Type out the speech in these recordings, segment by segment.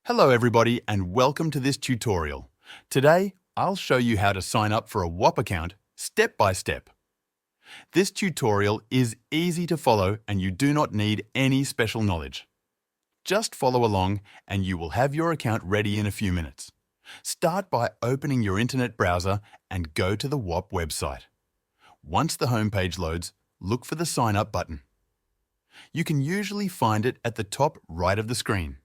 Hello everybody and welcome to this tutorial. Today, I'll show you how to sign up for a Whop account step by step. This tutorial is easy to follow and you do not need any special knowledge. Just follow along and you will have your account ready in a few minutes. Start by opening your internet browser and go to the Whop website. Once the homepage loads, look for the Sign Up button. You can usually find it at the top right of the screen.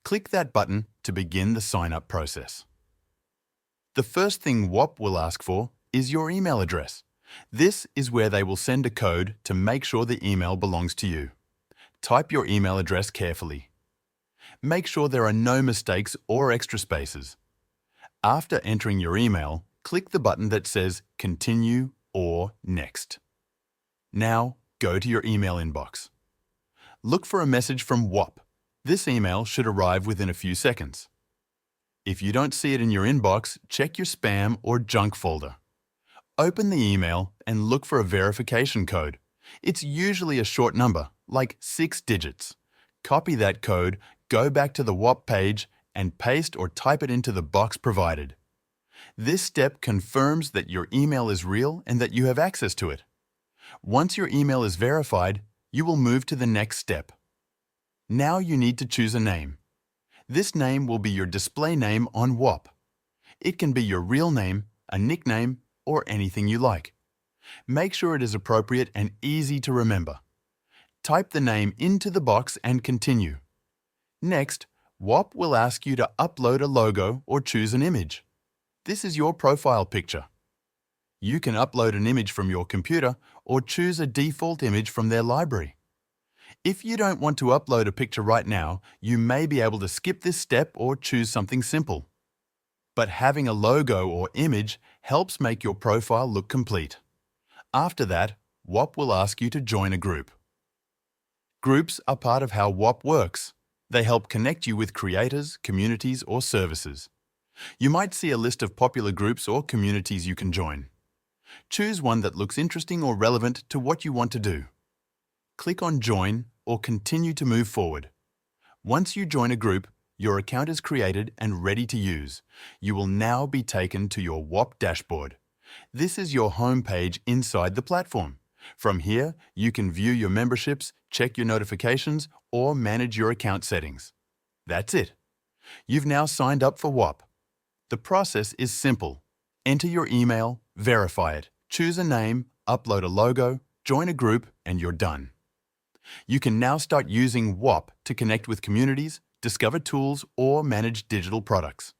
Click that button to begin the sign-up process. The first thing Whop will ask for is your email address. This is where they will send a code to make sure the email belongs to you. Type your email address carefully. Make sure there are no mistakes or extra spaces. After entering your email, click the button that says Continue or Next. Now, go to your email inbox. Look for a message from Whop. This email should arrive within a few seconds. If you don't see it in your inbox, check your spam or junk folder. Open the email and look for a verification code. It's usually a short number, like 6 digits. Copy that code, go back to the Whop page, and paste or type it into the box provided. This step confirms that your email is real and that you have access to it. Once your email is verified, you will move to the next step. Now you need to choose a name. This name will be your display name on Whop. It can be your real name, a nickname, or anything you like. Make sure it is appropriate and easy to remember. Type the name into the box and continue. Next, Whop will ask you to upload a logo or choose an image. This is your profile picture. You can upload an image from your computer or choose a default image from their library. If you don't want to upload a picture right now, you may be able to skip this step or choose something simple. But having a logo or image helps make your profile look complete. After that, Whop will ask you to join a group. Groups are part of how Whop works. They help connect you with creators, communities, or services. You might see a list of popular groups or communities you can join. Choose one that looks interesting or relevant to what you want to do. Click on Join or continue to move forward. Once you join a group, your account is created and ready to use. You will now be taken to your Whop dashboard. This is your home page inside the platform. From here, you can view your memberships, check your notifications, or manage your account settings. That's it. You've now signed up for Whop. The process is simple. Enter your email, verify it, choose a name, upload a logo, join a group, and you're done. You can now start using Whop to connect with communities, discover tools, or manage digital products.